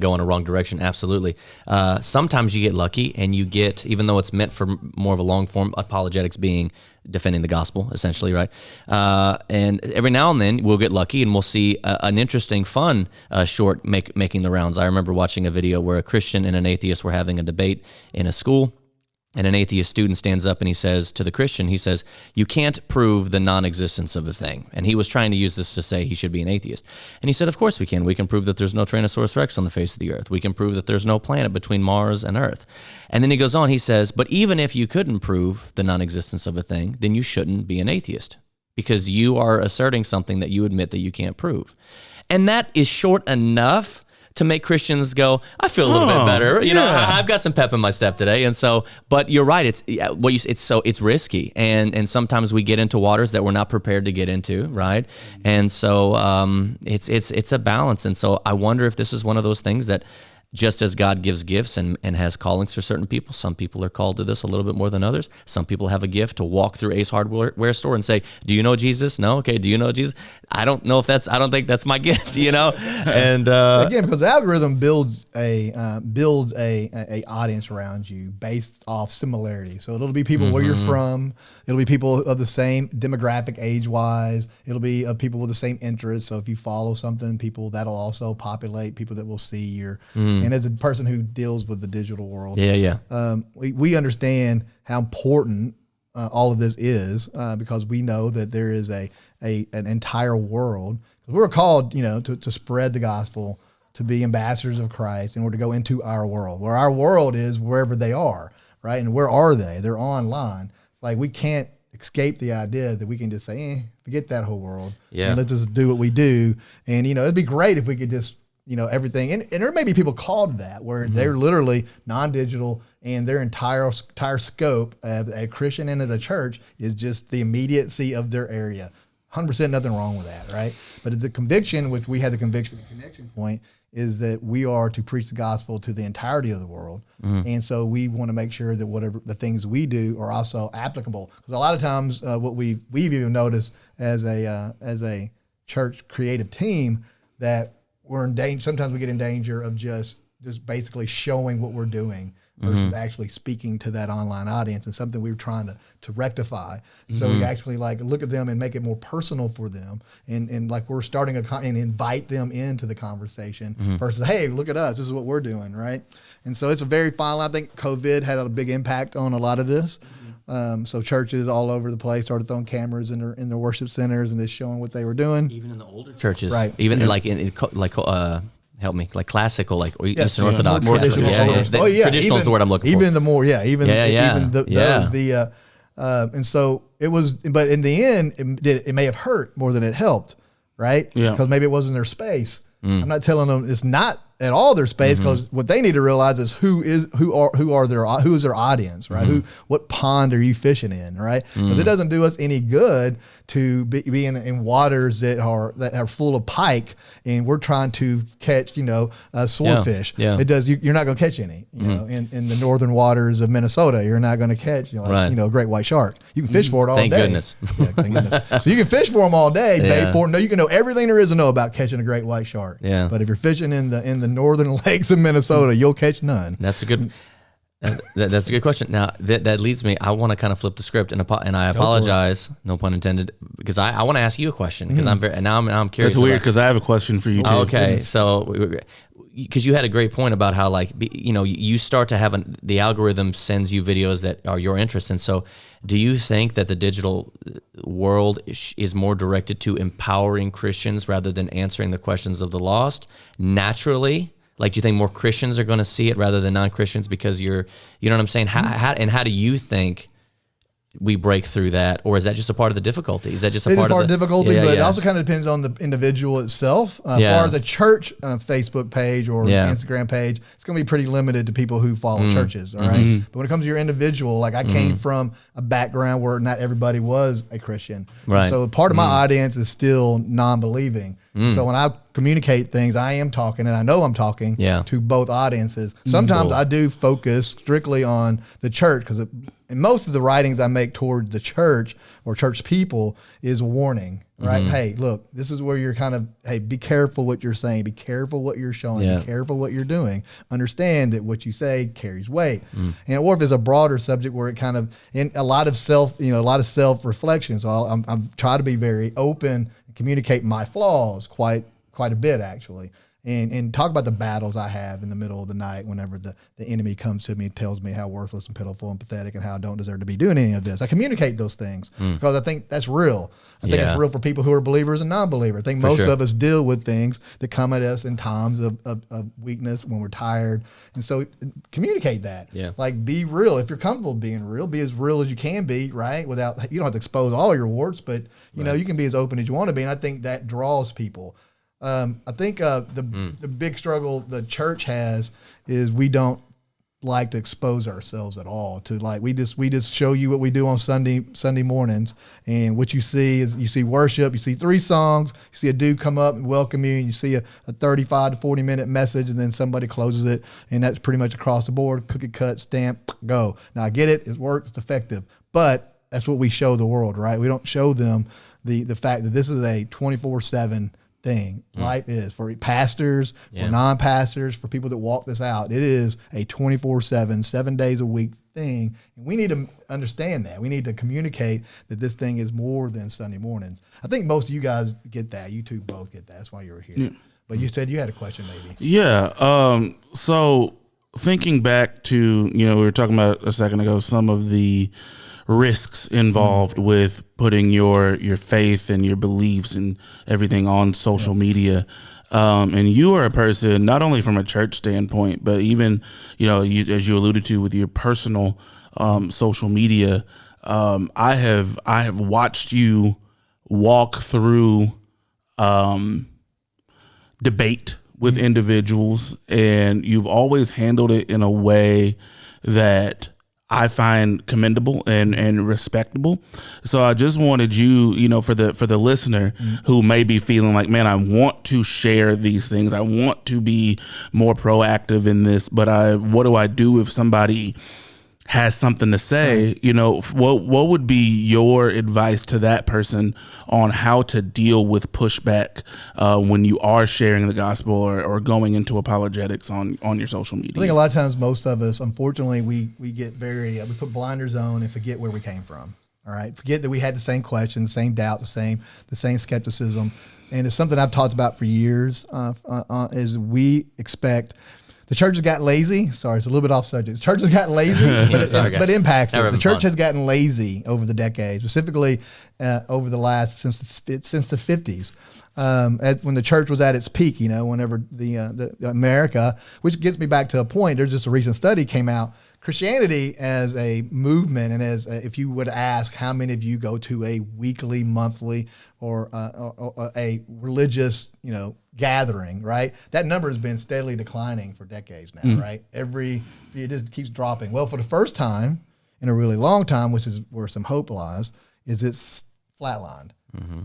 go in a wrong direction, absolutely. Sometimes you get lucky, and you get, even though it's meant for more of a long form, apologetics being defending the gospel, essentially, right? And every now and then we'll get lucky, and we'll see an interesting, fun short making the rounds. I remember watching a video where a Christian and an atheist were having a debate in a school. And an atheist student stands up and he says to the Christian, he says, you can't prove the non-existence of a thing. And he was trying to use this to say he should be an atheist. And he said, of course we can. We can prove that there's no Tyrannosaurus Rex on the face of the earth. We can prove that there's no planet between Mars and Earth. And then he goes on, he says, but even if you couldn't prove the non-existence of a thing, then you shouldn't be an atheist, because you are asserting something that you admit that you can't prove. And that is short enough to make Christians go, I feel a little bit better. You know, I've got some pep in my step today. And so, but you're right. It's risky. And sometimes we get into waters that we're not prepared to get into. Right. And so, it's a balance. And so I wonder if this is one of those things that, just as God gives gifts and has callings for certain people, some people are called to this a little bit more than others. Some people have a gift to walk through Ace Hardware store and say, do you know Jesus? No? Okay, do you know Jesus? I don't think that's my gift, you know? And again, because the algorithm builds a audience around you based off similarity. So it'll be people where you're from. It'll be people of the same demographic, age-wise. It'll be people with the same interests. So if you follow something, people that'll also populate people that will see your. And as a person who deals with the digital world, we understand how important all of this is, because we know that there is an entire world. We're called, to spread the gospel, to be ambassadors of Christ, and we're to go into our world, where our world is wherever they are, right? And where are they? They're online. It's like we can't escape the idea that we can just say, forget that whole world, and let's just do what we do. And it'd be great if we could just everything. And there may be people called to that, where they're literally non-digital, and their entire scope as a Christian and as a church is just the immediacy of their area. 100% nothing wrong with that, right? But the conviction, which we had the conviction and connection point, is that we are to preach the gospel to the entirety of the world. And so we want to make sure that whatever the things we do are also applicable. Because a lot of times what we've even noticed as a church creative team, that we're in danger. Sometimes we get in danger of just basically showing what we're doing versus actually speaking to that online audience, and something we were trying to rectify. So we actually look at them and make it more personal for them, and we're starting and invite them into the conversation versus, hey, look at us, this is what we're doing, right? And so it's a very fine line. I think COVID had a big impact on a lot of this. So churches all over the place started throwing cameras in their worship centers and just showing what they were doing. Even in the older churches, right? Even help me, like classical, like Eastern Orthodox, more traditional. Traditional is the word I'm looking for. Even those. And so it was, but in the end, it may have hurt more than it helped, right? Yeah, because maybe it wasn't their space. I'm not telling them it's not at all their space, because what they need to realize is who is their audience, right? What pond are you fishing in, right? Because it doesn't do us any good to be in waters that are full of pike, and we're trying to catch swordfish. It does. You're not going to catch any. In the northern waters of Minnesota, you're not going to catch a great white shark. You can fish for it all day. Thank goodness. So you can fish for them all day. Bait for them. No, you can know everything there is to know about catching a great white shark. Yeah. But if you're fishing in the northern lakes of Minnesota, you'll catch none. That's a good. That's a good question. Now that leads me. I want to kind of flip the script, and I apologize, no pun intended, because I want to ask you a question, because I'm curious. That's weird, because I have a question for you too. Okay, so because you had a great point about how you start to have the algorithm sends you videos that are your interest, and so do you think that the digital world is more directed to empowering Christians rather than answering the questions of the lost naturally? Like, do you think more Christians are going to see it rather than non-Christians because you know what I'm saying? How do you think we break through that, or is that just a part of the difficulty? Is that just a part of the difficulty? But it also kind of depends on the individual itself. As far as a church Facebook page or Instagram page, it's going to be pretty limited to people who follow churches. All right, but when it comes to your individual, like I came from a background where not everybody was a Christian, right? So part of my audience is still non-believing. So when I communicate things, I am talking, and I know I'm talking to both audiences. Sometimes I do focus strictly on the church, because and most of the writings I make toward the church or church people is a warning, right? Hey, look, this is where you're kind of, hey, be careful what you're saying, be careful what you're showing, be careful what you're doing. Understand that what you say carries weight. And or if it's a broader subject where it kind of, in a lot of self-reflection. So I'm trying to be very open and communicate my flaws quite a bit, actually. And talk about the battles I have in the middle of the night whenever the enemy comes to me and tells me how worthless and pitiful and pathetic and how I don't deserve to be doing any of this. I communicate those things because I think that's real. I think it's real for people who are believers and non-believers. I think most of us deal with things that come at us in times of weakness when we're tired. And so communicate that. Yeah. Like, be real. If you're comfortable being real, be as real as you can be, right? Without, you don't have to expose all your warts, but you know, you can be as open as you want to be. And I think that draws people. I think the big struggle the church has is we don't like to expose ourselves at all. To like we just show you what we do on Sunday mornings, and what you see is you see worship, you see 3 songs, you see a dude come up and welcome you, and you see a 35 to 40 minute message, and then somebody closes it, and that's pretty much across the board, cookie cut, stamp, go. Now I get it works, it's effective, but that's what we show the world, right? We don't show them the fact that this is a 24/7 thing. Life is for pastors, for non-pastors, for people that walk this out. It is a 24/7, 7 days a week thing. And we need to understand that. We need to communicate that this thing is more than Sunday mornings. I think most of you guys get that. You two both get that. That's why you were here. Yeah. But you said you had a question maybe. Yeah. So thinking back to, we were talking about a second ago, some of the risks involved with putting your faith and your beliefs and everything on social media. And you are a person, not only from a church standpoint, but even, as you alluded to with your personal social media, I have watched you walk through debate with individuals, and you've always handled it in a way that I find commendable and respectable. So I just wanted you, for the listener who may be feeling like, man, I want to share these things. I want to be more proactive in this, but what do I do if somebody has something to say? What would be your advice to that person on how to deal with pushback when you are sharing the gospel or going into apologetics on your social media? I think a lot of times, most of us, unfortunately, we get we put blinders on and forget where we came from. All right, forget that we had the same question, the same doubt, the same skepticism, and it's something I've talked about for years. Is we expect. The church has gotten lazy. Sorry, it's a little bit off subject. The church has gotten lazy, but impacts it. The church has gotten lazy over the decades, specifically over the last since the 50s, when the church was at its peak. Whenever the America, which gets me back to a point. There's just a recent study came out. Christianity as a movement, and if you would ask how many of you go to a weekly, monthly, or a religious, gathering, right? That number has been steadily declining for decades now, right? It just keeps dropping. Well, for the first time in a really long time, which is where some hope lies, is it's flatlined.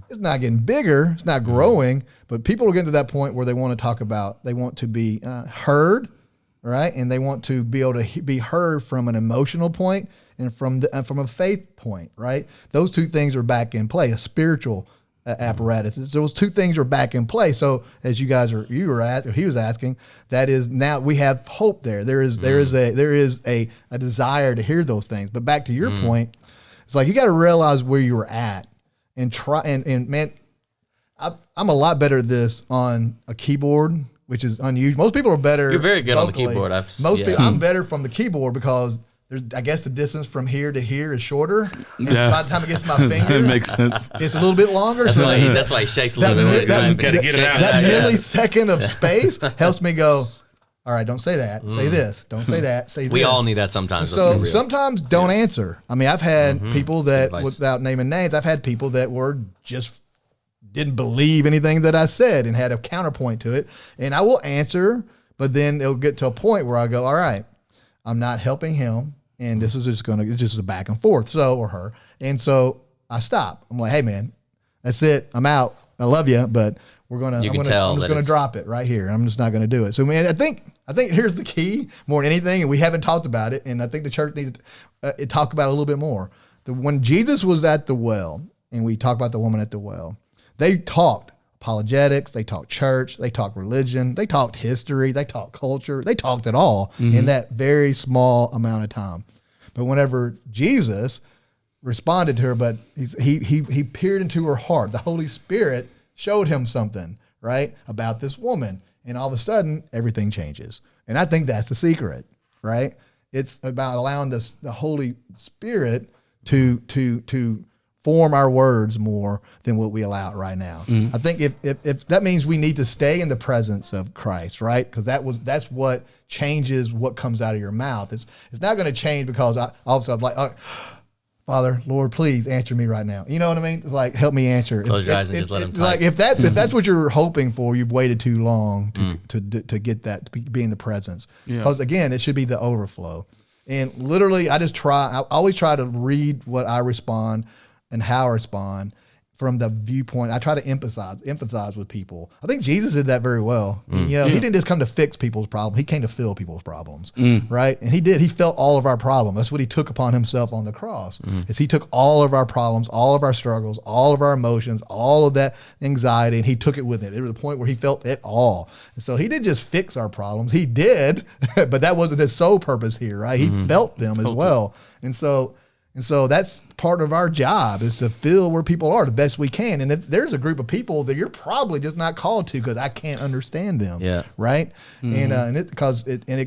It's not getting bigger, it's not growing, but people are getting to that point where they want to talk about, they want to be heard, right? And they want to be able to be heard from an emotional point and from a faith point, right? Those two things are back in play, a spiritual apparatus. Those two things are back in play. So as he was asking, that is now we have hope there. There is a desire to hear those things. But back to your point, it's like you got to realize where you were at and try. And man, I'm a lot better at this on a keyboard, which is unusual. Most people are better. You're very good vocally. On the keyboard. People, I'm better from the keyboard because I guess the distance from here to here is shorter. Yeah. By the time it gets to my finger, it makes sense. It's a little bit longer. That's why he shakes a little bit. Gotta get it out. That millisecond of space helps me go, all right, don't say that. Say this. Don't say that. Say this. We all need that sometimes. So sometimes don't answer. I mean, I've had people that, without naming names, I've had people that were just didn't believe anything that I said and had a counterpoint to it. And I will answer, but then it'll get to a point where I go, all right, I'm not helping him. And this is just a back and forth, or her. And so I stop. I'm like, hey man, that's it. I'm out. I love you, but I'm just going to drop it right here. I'm just not going to do it. So man, I think I think here's the key more than anything, and we haven't talked about it, and I think the church needs to talk about it a little bit more. When Jesus was at the well, and we talk about the woman at the well, they talked apologetics, they talked church, they talked religion, they talked history, they talked culture, they talked it all in that very small amount of time. But whenever Jesus responded to her, but he peered into her heart, the Holy Spirit showed him something, right, about this woman. And all of a sudden, everything changes. And I think that's the secret, right? It's about allowing the Holy Spirit to form our words more than what we allow it right now. I think if that means we need to stay in the presence of Christ, right? Because that's what changes what comes out of your mouth. It's not going to change because all of a sudden I'm like, Father, Lord, please answer me right now. You know what I mean? Like, help me answer. Close your eyes and just let him type. Like if that's what you're hoping for, you've waited too long to get that, to be in the presence. Because again, it should be the overflow. And literally, I always try to read what I respond and how I respond from the viewpoint. I try to empathize with people. I think Jesus did that very well. He didn't just come to fix people's problems. He came to fill people's problems, right? And he felt all of our problems. That's what he took upon himself on the cross. Is he took all of our problems, all of our struggles, all of our emotions, all of that anxiety, and he took it with it. It was a point where he felt it all. And so he didn't just fix our problems. He did, but that wasn't his sole purpose here, right? He felt them as well. And so that's part of our job, is to feel where people are the best we can. And if there's a group of people that you're probably just not called to because I can't understand them, right? And it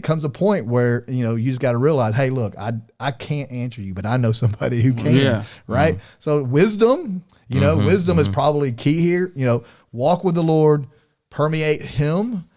comes a point where you just got to realize, hey, look, I can't answer you, but I know somebody who can, right? So wisdom, wisdom is probably key here. Walk with the Lord, permeate Him.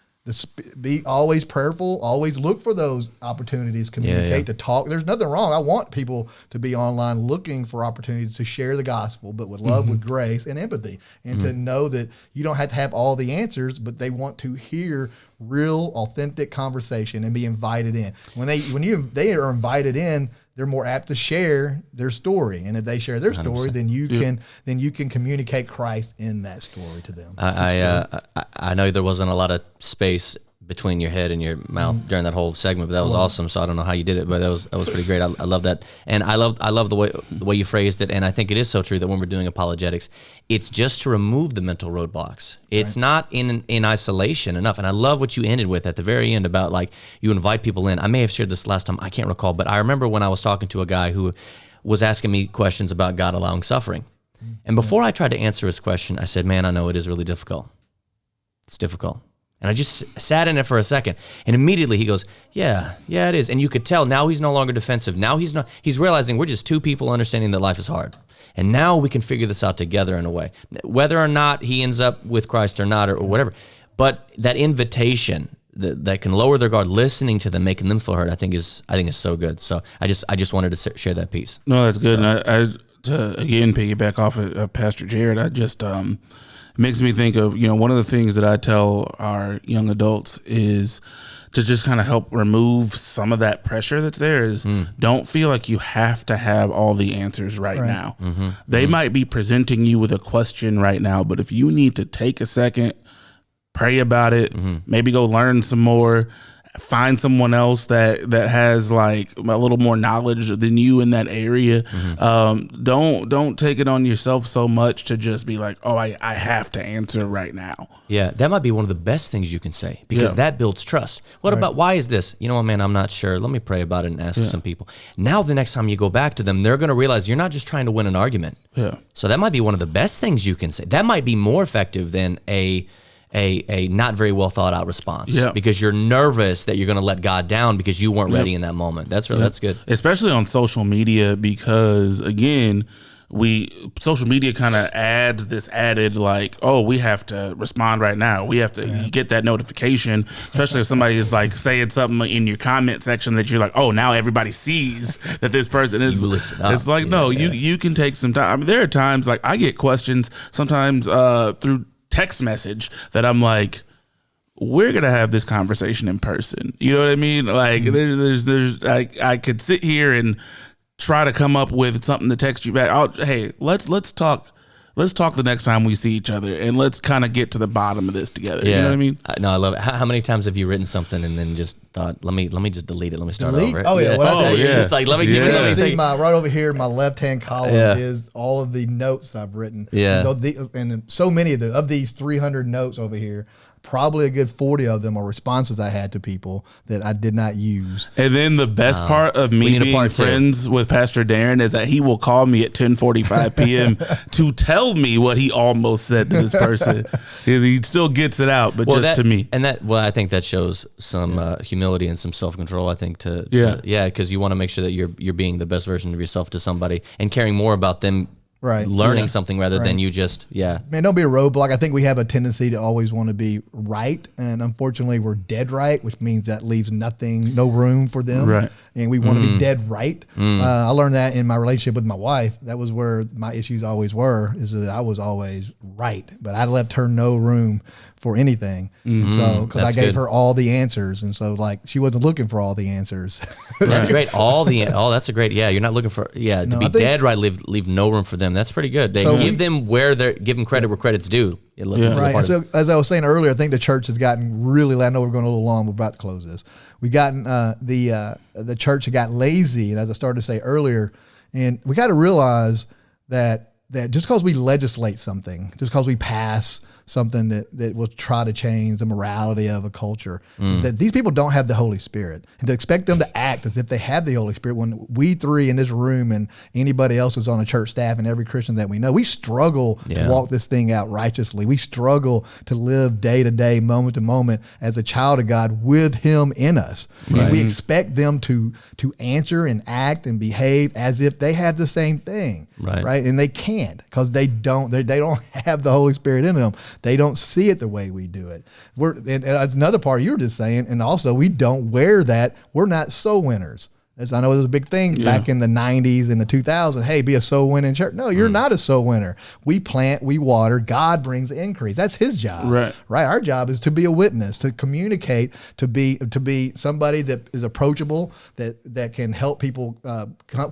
Be always prayerful, always look for those opportunities, communicate, to talk. There's nothing wrong. I want people to be online looking for opportunities to share the gospel, but with love, with grace and empathy, and to know that you don't have to have all the answers, but they want to hear real, authentic conversation and be invited in. When they are invited in, they're more apt to share their story, and if they share their story, 100%. then you can communicate Christ in that story to them. I know there wasn't a lot of space between your head and your mouth during that whole segment, but that was awesome. So I don't know how you did it, but that was pretty great. I love that, and I love the way you phrased it, and I think it is so true that when we're doing apologetics, it's just to remove the mental roadblocks. It's not in isolation enough. And I love what you ended with at the very end about like you invite people in. I may have shared this last time, I can't recall, but I remember when I was talking to a guy who was asking me questions about God allowing suffering, and before I tried to answer his question, I said, "Man, I know it is really difficult. It's difficult." And I just sat in it for a second, and immediately he goes, yeah, it is. And you could tell now he's no longer defensive. Now he's realizing we're just two people understanding that life is hard. And now we can figure this out together in a way, whether or not he ends up with Christ or not, or whatever. But that invitation that can lower their guard, listening to them, making them feel heard, I think is so good. So I just wanted to share that piece. No, that's good. So, and I to again piggyback off of Pastor Jared, I just, makes me think of, one of the things that I tell our young adults is to just kind of help remove some of that pressure that's there is don't feel like you have to have all the answers right now. They might be presenting you with a question right now, but if you need to take a second, pray about it, maybe go learn some more, find someone else that has like a little more knowledge than you in that area. Don't take it on yourself so much to just be like, oh, I have to answer right now. Yeah, that might be one of the best things you can say, because that builds trust. What about, why is this? You know what, man, I'm not sure. Let me pray about it and ask some people. Now the next time you go back to them, they're going to realize you're not just trying to win an argument. So that might be one of the best things you can say. That might be more effective than a not very well thought out response, because you're nervous that you're going to let God down because you weren't ready in that moment. That's good. Especially on social media, because again, social media kind of adds this added like, oh, we have to respond right now. We have to get that notification, especially if somebody is like saying something in your comment section that you're like, oh, now everybody sees that this person is. It's like, you can take some time. I mean, there are times like I get questions sometimes through text message that I'm like, we're gonna have this conversation in person. You know what I mean? Like there's I could sit here and try to come up with something to text you back. Hey, let's talk let's talk the next time we see each other, and let's kind of get to the bottom of this together. You know what I mean? No, I love it. How many times have you written something and then just thought, let me just delete it. Let me start over. Oh yeah. What I do, yeah. Just like, let me give you me can see think. right over here, my left-hand column is all of the notes that I've written. Yeah. And so many of these 300 notes over here, probably a good 40 of them are responses I had to people that I did not use. And then the best part of me being friends with Pastor Darren is that he will call me at 10:45 p.m. to tell me what he almost said to this person. He still gets it out, but to me. And I think that shows some humility and some self-control, I think, because you want to make sure that you're being the best version of yourself to somebody and caring more about them learning something rather than you just, Man, don't be a roadblock. I think we have a tendency to always want to be right. And unfortunately, we're dead right, which means that leaves no room for them. Right. And we want to be dead right. I learned that in my relationship with my wife. That was where my issues always were, is that I was always right. But I left her no room for anything. And so, because I gave her all the answers. And so, like, she wasn't looking for all the answers. That's great. That's a great, you're not looking for, to be dead right, leave no room for them. That's pretty good. They give them give them credit where credit's due. Right. So as I was saying earlier, I think the church has gotten really, I know we're going a little long, we're about to close this. We've gotten, the church had got lazy, and as I started to say earlier, and we got to realize that just because we legislate something, just because we pass something that will try to change the morality of a culture, is that these people don't have the Holy Spirit. And to expect them to act as if they have the Holy Spirit, when we three in this room and anybody else is on a church staff and every Christian that we know, we struggle to walk this thing out righteously. We struggle to live day to day, moment to moment as a child of God with Him in us. Right. And we expect them to answer and act and behave as if they have the same thing. Right. And they can't, because they don't have the Holy Spirit in them. They don't see it the way we do it. And that's another part you were just saying. And also, we don't wear that. We're not soul winners. As I know it was a big thing back in the 90s and the 2000s. Hey, be a soul winning church. No, you're not a soul winner. We plant, we water. God brings the increase. That's His job. Right. Our job is to be a witness, to communicate, to be somebody that is approachable, that can help people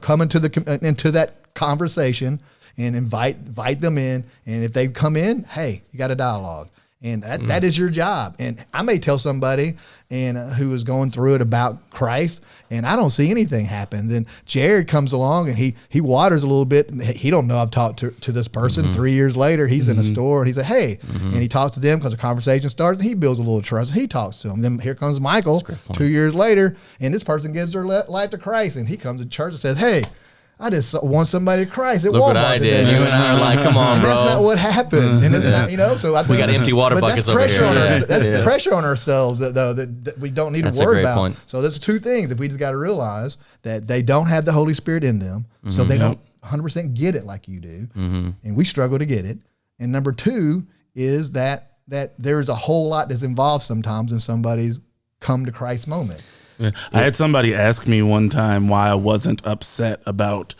come into that conversation and invite them in. And if they come in, hey, you got a dialogue. And that is your job. And I may tell somebody who is going through it about Christ, and I don't see anything happen. Then Jared comes along and he waters a little bit. And he don't know I've talked to this person. 3 years later, he's in a store and he said, hey, and he talks to them because the conversation starts, and he builds a little trust and he talks to them. Then here comes Michael 2 years later, and this person gives their life to Christ, and he comes to church and says, hey, I just want somebody to Christ at Look Walmart what I did. today. You and I are like, come on, bro. That's not what happened. And it's not, so I think we got empty water buckets over here. That's pressure on ourselves that we don't need to worry about. Point. So there's two things that we just got to realize, that they don't have the Holy Spirit in them. So they don't 100% get it like you do. And we struggle to get it. And number two is that there's a whole lot that's involved sometimes in somebody's come to Christ moment. Yeah. I had somebody ask me one time why I wasn't upset about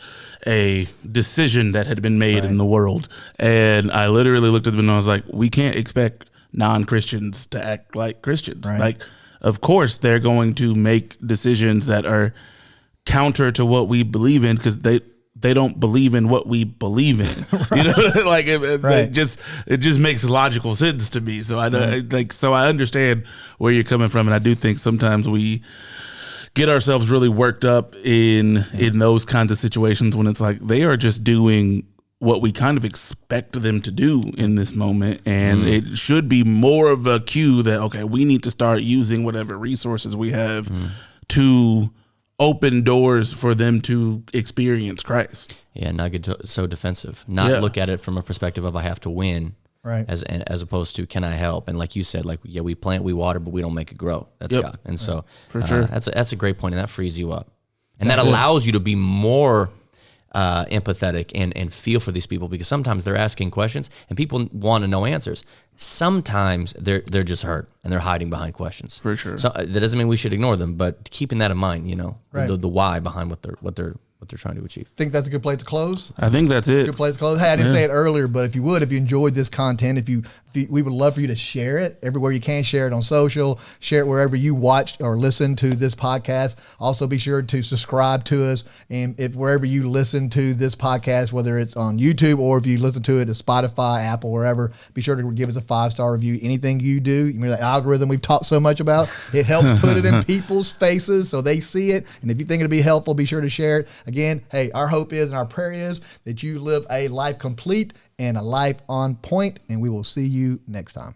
a decision that had been made in the world. And I literally looked at them and I was like, we can't expect non-Christians to act like Christians. Like, of course, they're going to make decisions that are counter to what we believe in, because they don't believe in what we believe in. You know, like it just makes logical sense to me. So I understand where you're coming from, and I do think sometimes we get ourselves really worked up in those kinds of situations when it's like they are just doing what we kind of expect them to do in this moment, and it should be more of a cue that, okay, we need to start using whatever resources we have to open doors for them to experience Christ. Yeah, not get so defensive. Not look at it from a perspective of I have to win, as opposed to can I help? And like you said, we plant, we water, but we don't make it grow. That's God. And so for sure, that's a great point, and that frees you up, and that allows you to be more empathetic and feel for these people, because sometimes they're asking questions and people want to know answers. Sometimes they're just hurt and they're hiding behind questions. For sure. So that doesn't mean we should ignore them, but keeping that in mind, the why behind what they're what they're trying to achieve. Think that's a good place to close? I think that's it. Good place to close. Hey, I didn't say it earlier, but if you enjoyed this content, we would love for you to share it everywhere you can. Share it on social, share it wherever you watch or listen to this podcast. Also, be sure to subscribe to us, and if wherever you listen to this podcast, whether it's on YouTube or if you listen to it at Spotify, Apple, wherever, be sure to give us a 5-star review. Anything you do, you mean that algorithm we've talked so much about, it helps put it in people's faces so they see it. And if you think it'll be helpful, be sure to share it. Again, hey, our hope is and our prayer is that you live a life complete and a life on point, and we will see you next time.